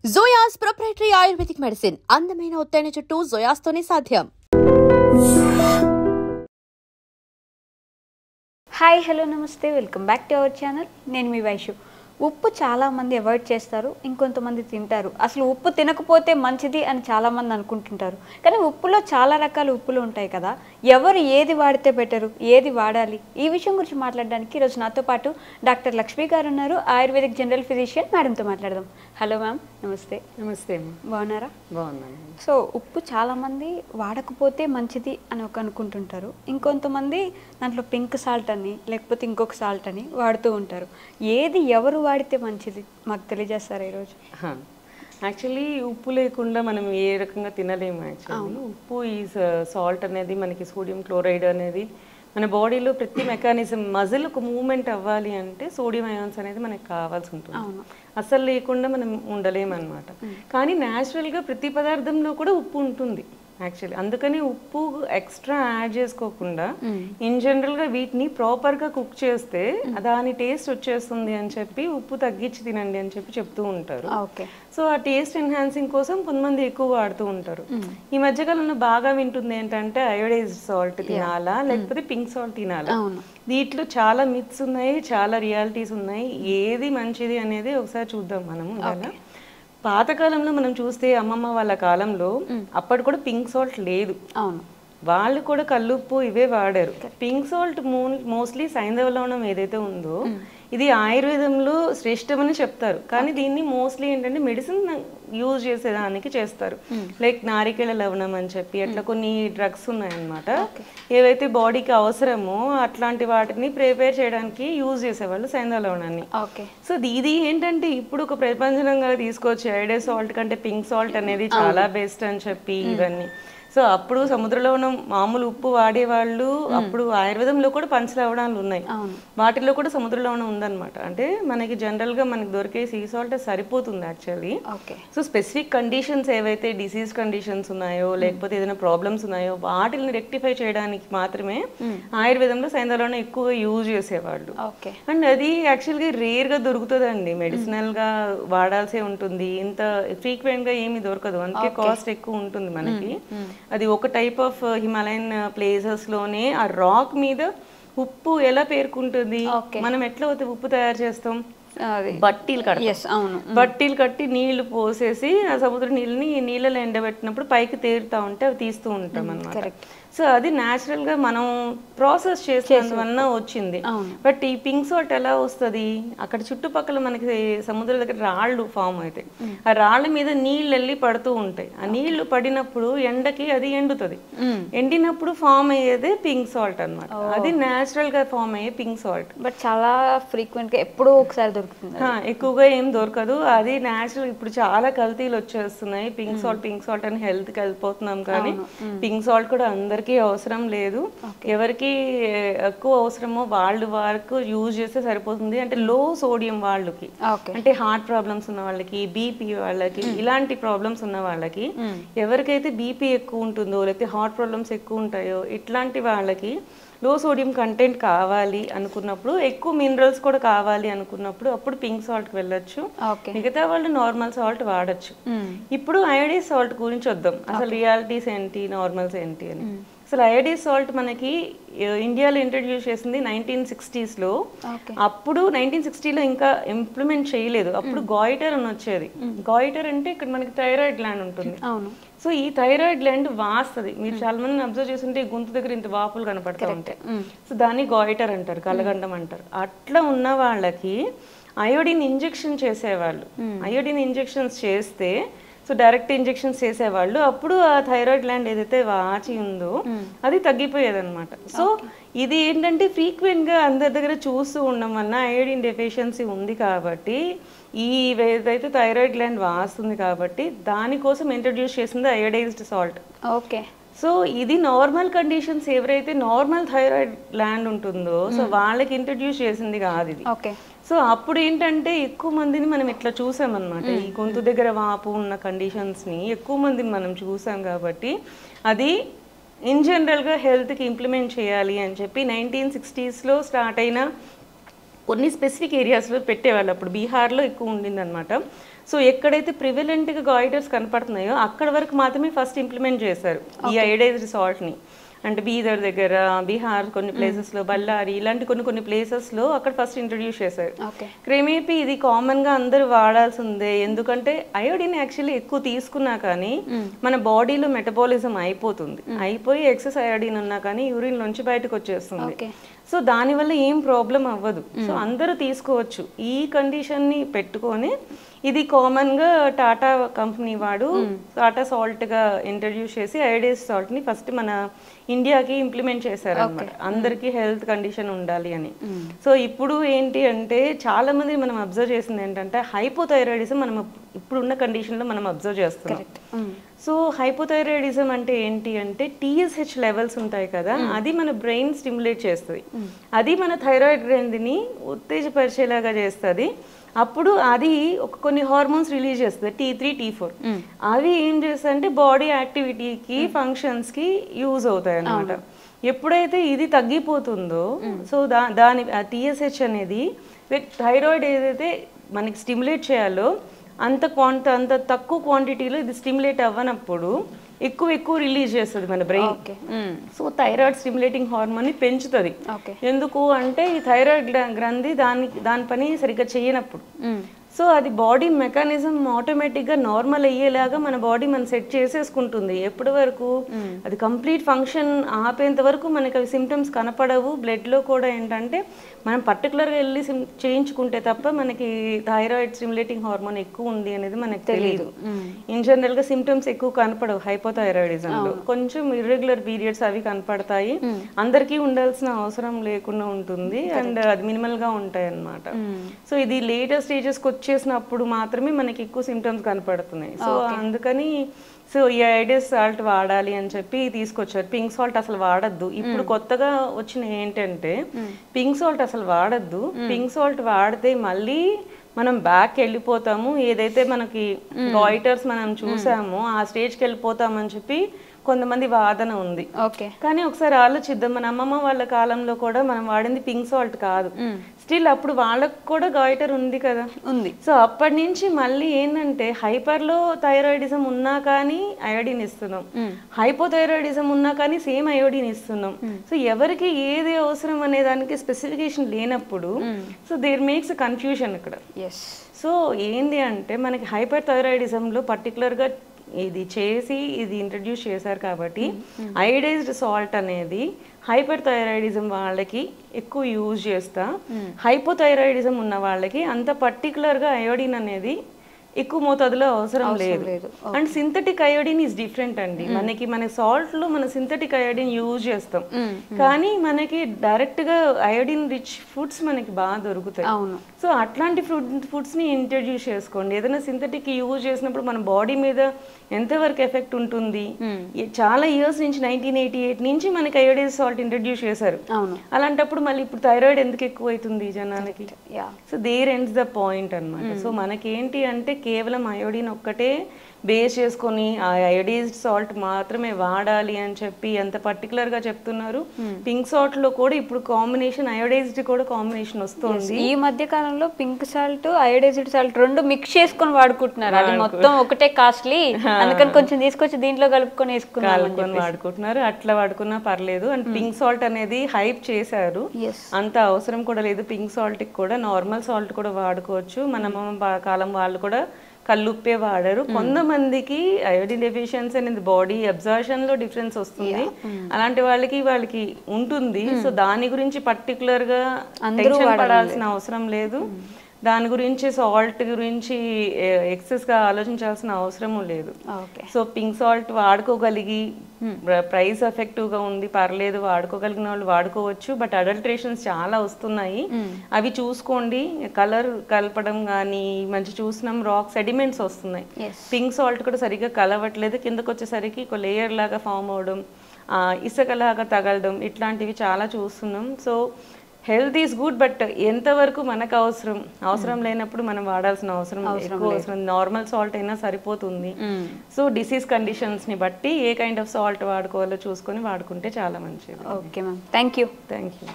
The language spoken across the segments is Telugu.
జోయాస్ ప్రొప్రైటరీ ఆయుర్వేదిక్ మెడిసిన్ అందమైన ఒత్తైన చుట్టూ జోయాస్తోనే సాధ్యం. హాయ్ హలో నమస్తే, welcome back to our channel. నేను మీ వైషు. ఉప్పు చాలామంది అవాయిడ్ చేస్తారు, ఇంకొంతమంది తింటారు. అసలు ఉప్పు తినకపోతే మంచిది అని చాలామంది అనుకుంటుంటారు. కానీ ఉప్పులో చాలా రకాల ఉప్పులు ఉంటాయి కదా, ఎవరు ఏది వాడితే బెటరు, ఏది వాడాలి, ఈ విషయం గురించి మాట్లాడడానికి ఈరోజు నాతో పాటు డాక్టర్ లక్ష్మి గారు ఉన్నారు, ఆయుర్వేదిక్ జనరల్ ఫిజిషియన్. మేడంతో మాట్లాడదాం. హలో మ్యామ్, నమస్తే. నమస్తే. బాగున్నారా? బాగున్నాను. సో ఉప్పు చాలామంది వాడకపోతే మంచిది అని అనుకుంటుంటారు, ఇంకొంతమంది దాంట్లో పింక్ సాల్ట్ అని లేకపోతే ఇంకొక సాల్ట్ అని వాడుతూ ఉంటారు. ఏది ఎవరు వాడితే మంచిది మాకు తెలియజేస్తారా ఈరోజు? యాక్చువల్లీ ఉప్పు లేకుండా మనం ఏ రకంగా తినలేము. యాక్చువల్లీ ఉప్పు ఈ సాల్ట్ అనేది మనకి సోడియం క్లోరైడ్ అనేది మన బాడీలో ప్రతి మెకానిజం మజిల్కు మూవ్మెంట్ అవ్వాలి అంటే సోడియం అయాన్స్ అనేది మనకు కావాల్సి ఉంటుంది. అసలు లేకుండా మనం ఉండలేము అనమాట. కానీ న్యాచురల్గా ప్రతి పదార్థంలో కూడా ఉప్పు ఉంటుంది యాక్చువల్లీ. అందుకని ఉప్పు ఎక్స్ట్రా యాడ్ చేసుకోకుండా ఇన్ జనరల్గా వీటిని ప్రాపర్గా కుక్ చేస్తే దాని టేస్ట్ వచ్చేస్తుంది అని చెప్పి ఉప్పు తగ్గించి తినండి అని చెప్పి చెప్తూ ఉంటారు. సో ఆ టేస్ట్ ఎన్హాన్సింగ్ కోసం కొంతమంది ఎక్కువ వాడుతూ ఉంటారు. ఈ మధ్యకాలంలో బాగా వింటుంది ఏంటంటే అయోడైజ్డ్ సాల్ట్ తినాలా లేకపోతే పింక్ సాల్ట్ తినాలా. వీటిలో చాలా మిత్స్ ఉన్నాయి, చాలా రియాలిటీస్ ఉన్నాయి. ఏది మంచిది అనేది ఒకసారి చూద్దాం మనము. అలా పాతకాలంలో మనం చూస్తే అమ్మమ్మ వాళ్ళ కాలంలో అప్పటి కూడా పింక్ సాల్ట్ లేదు. వాళ్ళు కూడా కల్లుప్పు ఇవే వాడారు. పింక్ సాల్ట్ మోస్ట్లీ సైంధవ లవణం ఏదైతే ఉందో ఇది ఆయుర్వేదంలో శ్రేష్టమని చెప్తారు. కానీ దీన్ని మోస్ట్లీ ఏంటంటే మెడిసిన్ యూజ్ చేసేదానికి చేస్తారు. లైక్ నారికేళ లవణం అని చెప్పి అట్లా కొన్ని డ్రగ్స్ ఉన్నాయన్నమాట. ఏవైతే బాడీకి అవసరమో అట్లాంటి వాటిని ప్రిపేర్ చేయడానికి యూజ్ చేసేవాళ్ళు సైంధవ లవణాన్ని. సో ఇది ఏంటంటే ఇప్పుడు ఒక ప్రపంచంగా తీసుకొచ్చి అయోడైజ్డ్ సాల్ట్ కంటే పింక్ సాల్ట్ అనేది చాలా బెస్ట్ అని చెప్పి ఇవన్నీ. సో అప్పుడు సముద్ర లవణం మామూలు ఉప్పు వాడేవాళ్ళు. అప్పుడు ఆయుర్వేదంలో కూడా పంచలవణాలు ఉన్నాయి, వాటిల్లో కూడా సముద్ర లవణం ఉందన్నమాట. అంటే మనకి జనరల్గా మనకి దొరికే సీ సాల్ట్ సరిపోతుంది యాక్చువల్లీ. సో స్పెసిఫిక్ కండిషన్స్ ఏవైతే డిసీజ్ కండిషన్స్ ఉన్నాయో లేకపోతే ఏదైనా ప్రాబ్లమ్స్ ఉన్నాయో వాటిని రెక్టిఫై చేయడానికి మాత్రమే ఆయుర్వేదంలో సైంధవ లవణం ఎక్కువగా యూజ్ చేసేవాళ్ళు. అండ్ అది యాక్చువల్గా రేర్గా దొరుకుతుందండి, మెడిసినల్గా వాడాల్సే ఉంటుంది. ఇంత ఫ్రీక్వెంట్గా ఏమీ దొరకదు, అందుకే కాస్ట్ ఎక్కువ ఉంటుంది మనకి. అది ఒక టైప్ ఆఫ్ హిమాలయన్ ప్లేసెస్ లోనే ఆ రాక్ మీద ఉప్పు ఎలా పేర్కొంటుంది. మనం ఎట్లా ఉప్పు తయారు చేస్తాం, బట్టీలు కట్టి నీళ్లు పోసేసి ఆ సముద్ర నీళ్ళలో ఎండబెట్టినప్పుడు పైకి తేరుతా ఉంటే అవి తీస్తూ ఉంటాం అన్నమాట. సో అది న్యాచురల్ గా మనం ప్రాసెస్ చేసేందువల్ల వచ్చింది. బట్ ఈ పింక్ సాల్ట్ ఎలా వస్తుంది, అక్కడ చుట్టుపక్కల మనకి సముద్రం దగ్గర రాళ్ళు ఫామ్ అవుతాయి. ఆ రాళ్ళ మీద నీళ్ళు వెళ్ళి పడుతూ ఉంటాయి. ఆ నీళ్లు పడినప్పుడు ఎండకి అది ఎండుతుంది. ఎండినప్పుడు ఫామ్ అయ్యేదే పింక్ సాల్ట్ అన్నమాట. అది న్యాచురల్ గా ఫామ్ అయ్యే పింక్ సాల్ట్. బట్ చాలా ఫ్రీక్వెంట్ గా ఎప్పుడో ఒకసారి దొరుకుతుంది, ఎక్కువగా ఏం దొరకదు. అది న్యాచురల్. ఇప్పుడు చాలా కల్తీలు వచ్చేస్తున్నాయి. పింక్ సాల్ట్ అని హెల్త్ కి వెళ్ళిపోతున్నాం. కానీ పింక్ సాల్ట్ కూడా అందరికీ అవసరం లేదు. ఎవరికి ఎక్కువ అవసరమో వాళ్ళు వరకు యూజ్ చేస్తే సరిపోతుంది. అంటే లో సోడియం వాళ్ళకి, అంటే హార్ట్ ప్రాబ్లమ్స్ ఉన్న వాళ్ళకి, బీపీ వాళ్ళకి, ఇలాంటి ప్రాబ్లమ్స్ ఉన్న వాళ్ళకి, ఎవరికైతే బీపీ ఎక్కువ ఉంటుందో లేకపోతే హార్ట్ ప్రాబ్లమ్స్ ఎక్కువ ఉంటాయో ఇట్లాంటి వాళ్ళకి లో సోడియం కంటెంట్ కావాలి అనుకున్నప్పుడు, ఎక్కువ మినరల్స్ కూడా కావాలి అనుకున్నప్పుడు అప్పుడు పింక్ సాల్ట్కి వెళ్ళొచ్చు. మిగతా వాళ్ళు నార్మల్ సాల్ట్ వాడచ్చు. ఇప్పుడు అయోడైజ్డ్ సాల్ట్ గురించి వద్దాం. అసలు రియాలిటీస్ ఏంటి, నార్మల్స్ ఏంటి అని. అసలు అయోడైజ్డ్ సాల్ట్ మనకి ఇండియాలో ఇంట్రడ్యూస్ చేసింది 1960s లో. అప్పుడు 1960లో ఇంకా ఇంప్లిమెంట్ చేయలేదు. అప్పుడు గాయిటర్ అని వచ్చేది. గాయిటర్ అంటే ఇక్కడ మనకి థైరాయిడ్ గ్లాండ్ ఉంటుంది. సో ఈ థైరాయిడ్ గ్లాండ్ వాస్తుంది. మీరు చాలా మంది అబ్జర్వ్ చేస్తుంటే గొంతు దగ్గర ఇంత వాపులు కనపడుతూ ఉంటాయి. సో దాన్ని గాయిటర్ అంటారు, కలగండం అంటారు. అట్లా ఉన్న వాళ్ళకి అయోడిన్ ఇంజెక్షన్ చేసేవాళ్ళు. అయోడిన్ ఇంజెక్షన్స్ చేస్తే, సో డైరెక్ట్ ఇంజెక్షన్స్ చేసేవాళ్ళు. అప్పుడు ఆ థైరాయిడ్ గ్లాండ్ ఏదైతే వాచి ఉందో అది తగ్గిపోయేదన్నమాట. సో ఇది ఏంటంటే ఫ్రీక్వెంట్గా అందరి దగ్గర చూస్తూ ఉండడం వలన అయోడిన్ డెఫిషియన్సీ ఉంది కాబట్టి, ఈ ఏదైతే థైరాయిడ్ గ్లాండ్ వాస్తుంది కాబట్టి దానికోసం ఇంట్రడ్యూస్ చేసింది అయోడైజ్డ్ సాల్ట్. సో ఇది నార్మల్ కండిషన్స్ ఎవరైతే నార్మల్ థైరాయిడ్ గ్లాండ్ ఉంటుందో సో వాళ్ళకి ఇంట్రడ్యూస్ చేసింది కాదు ఇది. సో అప్పుడు ఏంటంటే ఎక్కువ మందిని మనం ఇట్లా చూసామన్నమాట. ఈ గొంతు దగ్గర వాపు ఉన్న కండిషన్స్ని ఎక్కువ మందిని మనం చూసాం కాబట్టి అది ఇన్ జనరల్గా హెల్త్కి ఇంప్లిమెంట్ చేయాలి అని చెప్పి 1960sలో స్టార్ట్ అయిన కొన్ని స్పెసిఫిక్ ఏరియాస్లో పెట్టేవాళ్ళు. అప్పుడు బీహార్లో ఎక్కువ ఉండిందనమాట. సో ఎక్కడైతే ప్రివెలెంట్గా గాయిటర్స్ కనపడుతున్నాయో అక్కడ వరకు మాత్రమే ఫస్ట్ ఇంప్లిమెంట్ చేశారు ఈ అయోడైజ్డ్ సాల్ట్ని. అంటే బీదర్ దగ్గర, బీహార్ కొన్ని ప్లేసెస్లో, బళ్ళారి ఇలాంటి కొన్ని ప్లేసెస్లో అక్కడ ఫస్ట్ ఇంట్రడ్యూస్ చేశారు. క్రమేపీ ఇది కామన్గా అందరూ వాడాల్సిందే. ఎందుకంటే అయోడిన్ యాక్చువల్లీ ఎక్కువ తీసుకున్నా కానీ మన బాడీలో మెటబాలిజం అయిపోయి ఎక్సెస్ అయోడిన్ ఉన్నా కానీ యూరిన్ నుంచి బయటకు వచ్చేస్తుంది. సో దానివల్ల ఏం ప్రాబ్లం అవ్వదు. సో అందరూ తీసుకోవచ్చు. ఈ కండిషన్ని పెట్టుకొని ఇది కామన్గా టాటా కంపెనీ వాడు టాటా సాల్ట్గా ఇంట్రడ్యూస్ చేసి అయోడైజ్డ్ సాల్ట్ని ఫస్ట్ మన ఇండియాకి ఇంప్లిమెంట్ చేశారు అనమాట. అందరికీ హెల్త్ కండిషన్ ఉండాలి అని. సో ఇప్పుడు ఏంటి అంటే చాలా మంది మనం అబ్జర్వ్ చేసింది ఏంటంటే హైపోథైరాయిడిజం మనం ఇప్పుడున్న కండిషన్లో మనం అబ్జర్వ్ చేస్తున్నాం. సో హైపోథైరాయిడిజం అంటే ఏంటి అంటే TSH లెవెల్స్ ఉంటాయి కదా, అది మన బ్రెయిన్ స్టిమ్యులేట్ చేస్తుంది. అది మన థైరాయిడ్ గ్రంథిని ఉత్తేజపరిచేలాగా చేస్తుంది. అప్పుడు అది కొన్ని హార్మోన్స్ రిలీజ్ చేస్తుంది, T3, T4. అవి ఏం చేస్తాయి అంటే బాడీ యాక్టివిటీకి, ఫంక్షన్స్కి యూజ్ అవుతాయి అన్నమాట. ఎప్పుడైతే ఇది తగ్గిపోతుందో సో దాని TSH అనేది థైరాయిడ్ ఏదైతే మనకి స్టిమ్యులేట్ చేయాలో అంత తక్కువ క్వాంటిటీలో ఇది స్టిమ్యులేట్ అవ్వనప్పుడు ఎక్కువ రిలీజ్ చేస్తుంది మన brain. So thyroid stimulating hormone ని పెంచుతుంది. ఎందుకు అంటే ఈ థైరాయిడ్ గ్రంథి దాని పని సరిగ్గా చేయనప్పుడు సో అది బాడీ మెకానిజం ఆటోమేటిక్గా నార్మల్ అయ్యేలాగా మన బాడీ మనం సెట్ చేసేసుకుంటుంది. ఎప్పటి వరకు అది కంప్లీట్ ఫంక్షన్ ఆపేంత వరకు మనకి అవి సిమ్టమ్స్ కనపడవు. బ్లడ్లో కూడా ఏంటంటే మనం పర్టికులర్గా వెళ్ళి చేయించుకుంటే తప్ప మనకి థైరాయిడ్ స్టిమ్యులేటింగ్ హార్మోన్ ఎక్కువ ఉంది అనేది మనకు తెలియదు. ఇన్ జనరల్గా సిమ్టమ్స్ ఎక్కువ కనపడవు హైపోథైరాయిడిజంలో. కొంచెం ఇర్రెగ్యులర్ పీరియడ్స్ అవి కనపడతాయి. అందరికీ ఉండాల్సిన అవసరం లేకుండా ఉంటుంది అండ్ అది మినిమల్గా ఉంటాయి అన్నమాట. సో ఇది లేటర్ స్టేజెస్కి వచ్చేసినప్పుడు మాత్రమే మనకి ఎక్కువ సిమ్టమ్స్ కనపడుతున్నాయి. సో అందుకని సో ఈ అయోడైజ్డ్ సాల్ట్ వాడాలి అని చెప్పి తీసుకొచ్చారు. పింక్ సాల్ట్ అసలు వాడద్దు. ఇప్పుడు కొత్తగా వచ్చిన ఏంటంటే పింక్ సాల్ట్ అసలు వాడద్దు. పింక్ సాల్ట్ వాడితే మళ్ళీ మనం బ్యాక్ వెళ్ళిపోతాము, ఏదైతే మనకి గాయిటర్స్ మనం చూసామో ఆ స్టేజ్కి వెళ్ళిపోతామని చెప్పి కొంతమంది వాదన ఉంది. కానీ ఒకసారి ఆలోచిద్దాం, మన అమ్మమ్మ వాళ్ళ కాలంలో కూడా మనం వాడింది పింక్ సాల్ట్ కాదు. స్టిల్ అప్పుడు వాళ్ళకు కూడా గాయిటర్ ఉంది కదా, ఉంది. సో అప్పటి నుంచి మళ్ళీ ఏంటంటే హైపర్లో థైరాయిడిజం ఉన్నా కానీ అయోడిన్ ఇస్తున్నాం, హైపోథైరాయిడిజం ఉన్నా కానీ సేమ్ అయోడిన్ ఇస్తున్నాం. సో ఎవరికి ఏది అవసరం అనే దానికి స్పెసిఫికేషన్ లేనప్పుడు సో దేర్ మేక్స్ కన్ఫ్యూజన్ ఇక్కడ. సో ఏంది అంటే మనకి హైపర్ థైరాయిడిజంలో పర్టికులర్గా ఇది ఇంట్రడ్యూస్ చేశారు కాబట్టి అయోడైజ్డ్ సాల్ట్ అనేది హైపర్ థైరాయిడిజం వాళ్ళకి ఎక్కువ యూజ్ చేస్తా, హైపోథైరాయిడిజం ఉన్న వాళ్ళకి అంత పర్టికులర్గా అయోడిన్ అనేది ఎక్కువ మోతాదులో అవసరం లేదు. And synthetic iodine is different అండి. మన సాల్ట్ లో మన సింథటిక్ అయోడిన్ యూజ్ చేస్తాం, కానీ మనకి డైరెక్ట్ గా అయోడిన్ రిచ్ ఫుడ్స్ మనకి బాగా దొరుకుతాయి. సో అట్లాంటి ఫుడ్స్ ని ఇంట్రడ్యూస్ చేసుకోండి. ఏదైనా సింథటిక్ యూజ్ చేసినప్పుడు మన బాడీ మీద ఎంతవరకు ఎఫెక్ట్ ఉంటుంది. చాలా ఇయర్స్ నుంచి 1988 నుంచి మనకి అయోడైజ్డ్ సాల్ట్ ఇంట్రడ్యూస్ చేశారు. అలాంటప్పుడు మళ్ళీ ఇప్పుడు థైరాయిడ్ ఎందుకు ఎక్కువ అవుతుంది జనాలకి? So there ends the point అన్నమాట. సో మనకేంటి అంటే కేవలం అయోడిన్ ఒక్కటే బేస్ చేసుకొని ఆ అయోడైజ్డ్ సాల్ట్ మాత్రమే వాడాలి అని చెప్పి ఎంత పర్టికులర్ గా చెప్తున్నారు. పింక్ సాల్ట్ లో కూడా ఇప్పుడు కాంబినేషన్ అయోడైజ్డ్ కూడా కాంబినేషన్ వస్తుంది. ఈ మధ్య కాలంలో పింక్ సాల్ట్ అయోడైజ్డ్ సాల్ట్ రెండు మిక్స్ చేసుకొని వాడుకుంటున్నారు. అది మొత్తం ఒకటే కాస్ట్లీ, అందుకని కొంచెం తీసుకొచ్చి దీంట్లో కలుపుకొని వాడుకుంటున్నారు. అట్లా వాడుకున్నా పర్లేదు. అండ్ పింక్ సాల్ట్ అనేది హైప్ చేశారు, అంత అవసరం కూడా లేదు. పింక్ సాల్ట్ కి కూడా నార్మల్ సాల్ట్ కూడా వాడుకోవచ్చు. మన కాలం వాళ్ళు కూడా కల్లుప్పే వాడారు. కొంతమందికి అయోడిన్ డెఫిషియన్సీ అనేది బాడీ అబ్జర్షన్ లో డిఫరెన్స్ వస్తుంది, అలాంటి వాళ్ళకి ఉంటుంది. సో దాని గురించి పర్టికులర్ గా టెన్షన్ పడాల్సిన అవసరం లేదు. దాని గురించి సాల్ట్ గురించి ఎక్సెస్ గా ఆలోచించాల్సిన అవసరం లేదు. సో పింక్ సాల్ట్ వాడుకోగలిగి ప్రైస్ ఎఫెక్టివ్ గా ఉంది, పర్లేదు, వాడుకోగలిగిన వాళ్ళు వాడుకోవచ్చు. బట్ అడల్ట్రేషన్స్ చాలా వస్తున్నాయి, అవి చూసుకోండి. కలర్ కలపడం కానీ మంచి చూసినాం రాక్ సెడిమెంట్స్ వస్తున్నాయి. పింక్ సాల్ట్ కూడా సరిగ్గా కలవట్లేదు, కిందకు వచ్చేసరికి ఒక లేయర్ లాగా ఫామ్ అవడం, ఇసుకలాగా తగలడం, ఇట్లాంటివి చాలా చూస్తున్నాం. So health is good, but ఎంతవరకు మనకు అవసరం లేనప్పుడు మనం వాడాల్సిన అవసరం నార్మల్ సాల్ట్ అయినా సరిపోతుంది. సో డిసీజ్ కండిషన్స్ ని బట్టి ఏ కైండ్ ఆఫ్ సాల్ట్ వాడుకోవాలో చూసుకొని వాడుకుంటే చాలా మంచిది. Okay ma'am, thank you. Thank you.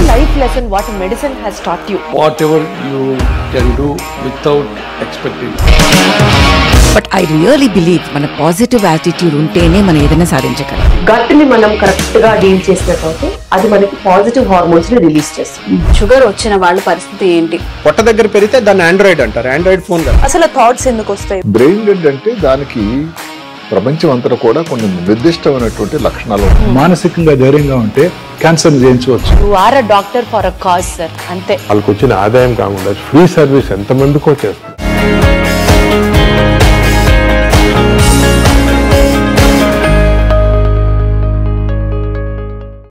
life lesson what medicine has taught you? Whatever you can do without expecting. But I really believe మన పాజిటివ్ యాటిట్యూడ్ ఉంటేనే మనం ఏదైనా సాధించగలం. గట్ ని మనం కరెక్ట్ గా డీల్ చేసినట్లయితే అది మనకి పాజిటివ్ హార్మోన్స్ ని రిలీజ్ చేస్తుంది. షుగర్ వచ్చిన వాళ్ళ పరిస్థితి ఏంటి? పొట్ట దగ్గర పెరిగితే దాన్ని ఆండ్రాయిడ్ అంటారు, ఆండ్రాయిడ్ ఫోన్ కదా. అసలు థాట్స్ ఎందుకు వస్తాయి? బ్రెయిన్ డెడ్ అంటే దానికి ప్రపంచం అంతా కూడా కొన్ని నిర్దిష్టమైనటువంటి లక్షణాలు. మానసికంగా ధైర్యంగా ఉంటే క్యాన్సర్ జయించవచ్చు. You are a doctor for a cause, sir. అంతే. వాళ్ళకి వచ్చిన ఆదాయం కాకుండా ఫ్రీ సర్వీస్ ఎంతమందికో చేస్తారు.